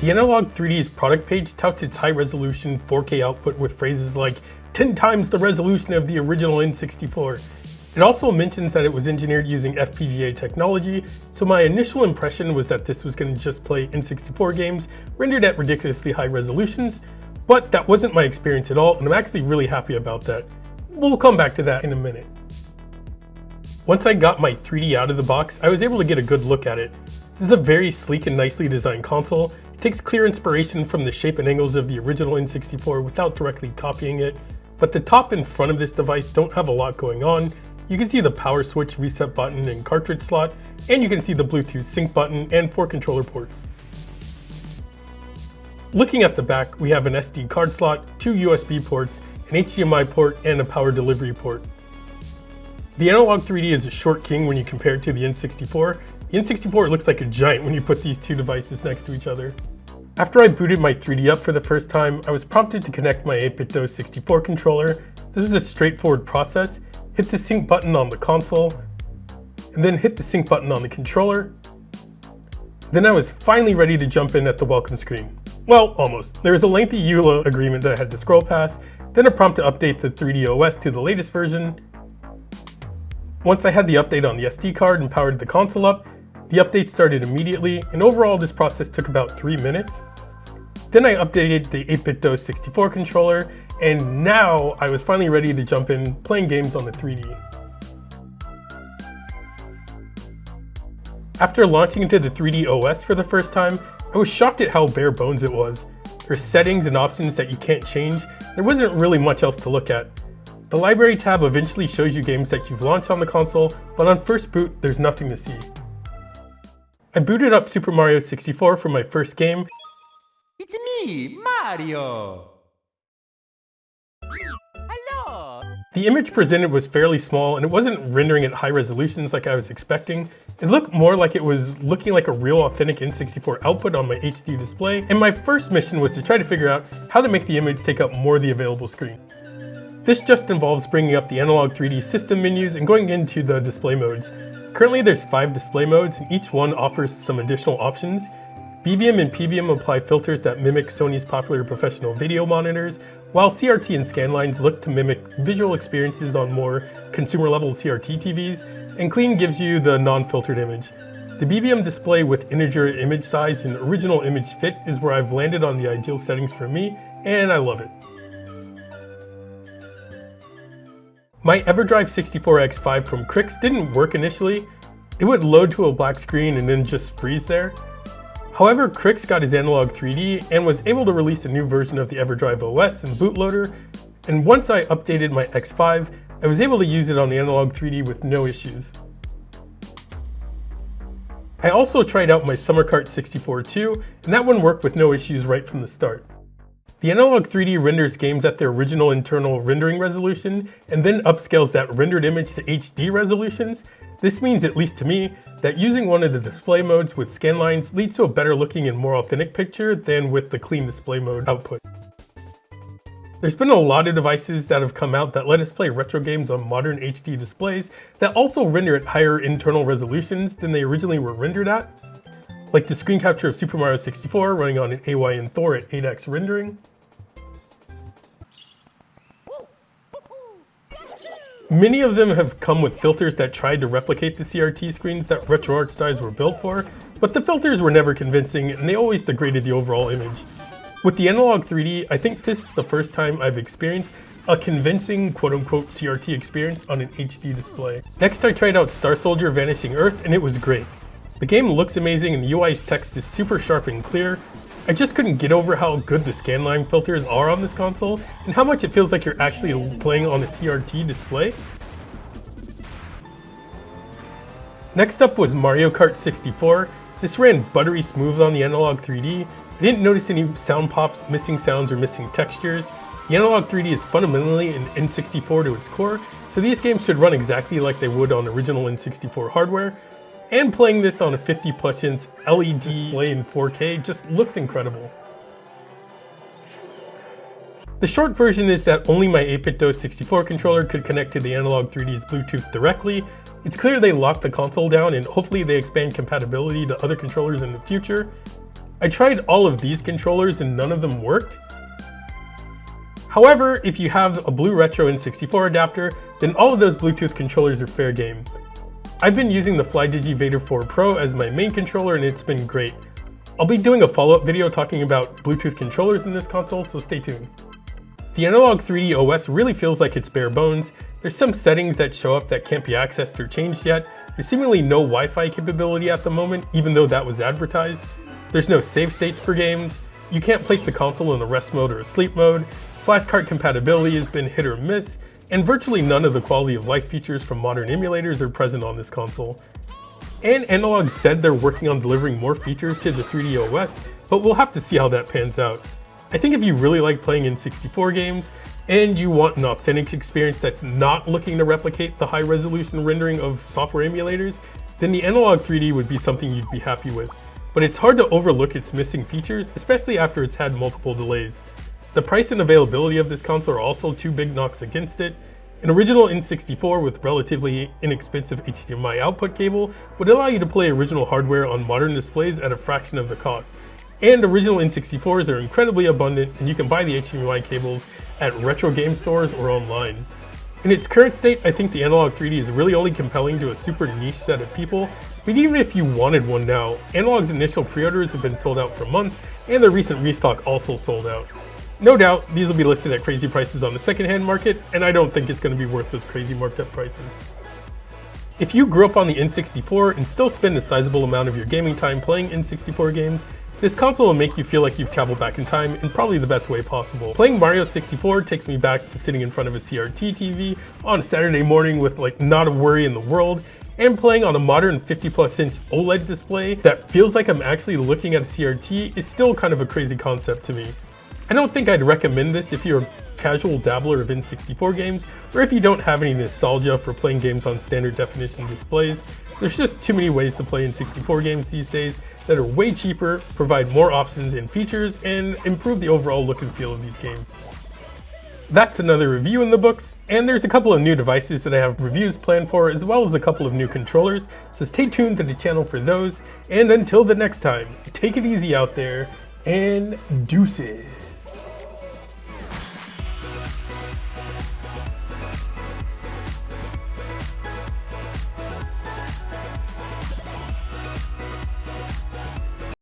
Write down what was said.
The Analogue 3D's product page touts its high-resolution 4K output with phrases like 10 times the resolution of the original N64. It also mentions that it was engineered using FPGA technology, so my initial impression was that this was going to just play N64 games rendered at ridiculously high resolutions, but that wasn't my experience at all, and I'm actually really happy about that. We'll come back to that in a minute. Once I got my 3D out of the box, I was able to get a good look at it. This is a very sleek and nicely designed console. It takes clear inspiration from the shape and angles of the original N64 without directly copying it, but the top and front of this device don't have a lot going on. You can see the power switch, reset button, and cartridge slot, and you can see the Bluetooth sync button and 4 controller ports. Looking at the back, we have an SD card slot, 2 USB ports, an HDMI port, and a power delivery port. The Analogue 3D is a short king when you compare it to the N64. The N64 looks like a giant when you put these two devices next to each other. After I booted my 3D up for the first time, I was prompted to connect my 8-bit DOS 64 controller. This was a straightforward process. Hit the sync button on the console, and then hit the sync button on the controller. Then I was finally ready to jump in at the welcome screen. Well, almost. There was a lengthy EULA agreement that I had to scroll past, then a prompt to update the 3D OS to the latest version. Once I had the update on the SD card and powered the console up, the update started immediately, and overall this process took about 3 minutes. Then I updated the 8-bit DOS 64 controller, and now I was finally ready to jump in playing games on the 3D. After launching into the 3D OS for the first time, I was shocked at how bare bones it was. There's settings and options that you can't change. There wasn't really much else to look at. The library tab eventually shows you games that you've launched on the console, but on first boot, there's nothing to see. I booted up Super Mario 64 for my first game. It's me, Mario! Hello! The image presented was fairly small and it wasn't rendering at high resolutions like I was expecting. It looked more like it was looking like a real authentic N64 output on my HD display, and my first mission was to try to figure out how to make the image take up more of the available screen. This just involves bringing up the Analogue 3D system menus and going into the display modes. Currently there's 5 display modes and each one offers some additional options. BVM and PVM apply filters that mimic Sony's popular professional video monitors, while CRT and scanlines look to mimic visual experiences on more consumer-level CRT TVs, and Clean gives you the non-filtered image. The BVM display with integer image size and original image fit is where I've landed on the ideal settings for me, and I love it. My Everdrive 64 X5 from Crix didn't work initially. It would load to a black screen and then just freeze there. However, Crix got his Analogue 3D and was able to release a new version of the Everdrive OS and bootloader, and once I updated my X5, I was able to use it on the Analogue 3D with no issues. I also tried out my Summercart 64 too, and that one worked with no issues right from the start. The Analogue 3D renders games at their original internal rendering resolution, and then upscales that rendered image to HD resolutions. This means, at least to me, that using one of the display modes with scanlines leads to a better looking and more authentic picture than with the clean display mode output. There's been a lot of devices that have come out that let us play retro games on modern HD displays that also render at higher internal resolutions than they originally were rendered at, like the screen capture of Super Mario 64 running on an AY and Thor at 8x rendering. Many of them have come with filters that tried to replicate the CRT screens that RetroArch dies were built for, but the filters were never convincing and they always degraded the overall image. With the Analogue 3D, I think this is the first time I've experienced a convincing quote-unquote CRT experience on an HD display. Next I tried out Star Soldier Vanishing Earth and it was great. The game looks amazing and the UI's text is super sharp and clear. I just couldn't get over how good the scanline filters are on this console and how much it feels like you're actually playing on a CRT display. Next up was Mario Kart 64. This ran buttery smooth on the Analogue 3D. I didn't notice any sound pops, missing sounds, or missing textures. The Analogue 3D is fundamentally an N64 to its core, so these games should run exactly like they would on original N64 hardware. And playing this on a 50+ inch LED display in 4K just looks incredible. The short version is that only my 8-bit DOS 64 controller could connect to the Analogue 3D's Bluetooth directly. It's clear they locked the console down and hopefully they expand compatibility to other controllers in the future. I tried all of these controllers and none of them worked. However, if you have a blue retro N64 adapter, then all of those Bluetooth controllers are fair game. I've been using the FlyDigi Vader 4 Pro as my main controller and it's been great. I'll be doing a follow-up video talking about Bluetooth controllers in this console, so stay tuned. The Analogue 3D OS really feels like it's bare bones. There's some settings that show up that can't be accessed or changed yet. There's seemingly no Wi-Fi capability at the moment, even though that was advertised. There's no save states for games. You can't place the console in a rest mode or a sleep mode. Flashcart compatibility has been hit or miss, and virtually none of the quality of life features from modern emulators are present on this console. And Analogue said they're working on delivering more features to the 3D OS, but we'll have to see how that pans out. I think if you really like playing N64 games, and you want an authentic experience that's not looking to replicate the high resolution rendering of software emulators, then the Analogue 3D would be something you'd be happy with. But it's hard to overlook its missing features, especially after it's had multiple delays. The price and availability of this console are also two big knocks against it. An original N64 with relatively inexpensive HDMI output cable would allow you to play original hardware on modern displays at a fraction of the cost. And original N64s are incredibly abundant and you can buy the HDMI cables at retro game stores or online. In its current state, I think the Analogue 3D is really only compelling to a super niche set of people, but even if you wanted one now, Analogue's initial pre-orders have been sold out for months and their recent restock also sold out. No doubt, these will be listed at crazy prices on the secondhand market, and I don't think it's going to be worth those crazy marked up prices. If you grew up on the N64 and still spend a sizable amount of your gaming time playing N64 games, this console will make you feel like you've traveled back in time in probably the best way possible. Playing Mario 64 takes me back to sitting in front of a CRT TV on a Saturday morning with not a worry in the world, and playing on a modern 50+ inch OLED display that feels like I'm actually looking at a CRT is still kind of a crazy concept to me. I don't think I'd recommend this if you're a casual dabbler of N64 games, or if you don't have any nostalgia for playing games on standard definition displays. There's just too many ways to play N64 games these days that are way cheaper, provide more options and features, and improve the overall look and feel of these games. That's another review in the books, and there's a couple of new devices that I have reviews planned for, as well as a couple of new controllers, so stay tuned to the channel for those, and until the next time, take it easy out there, and deuces.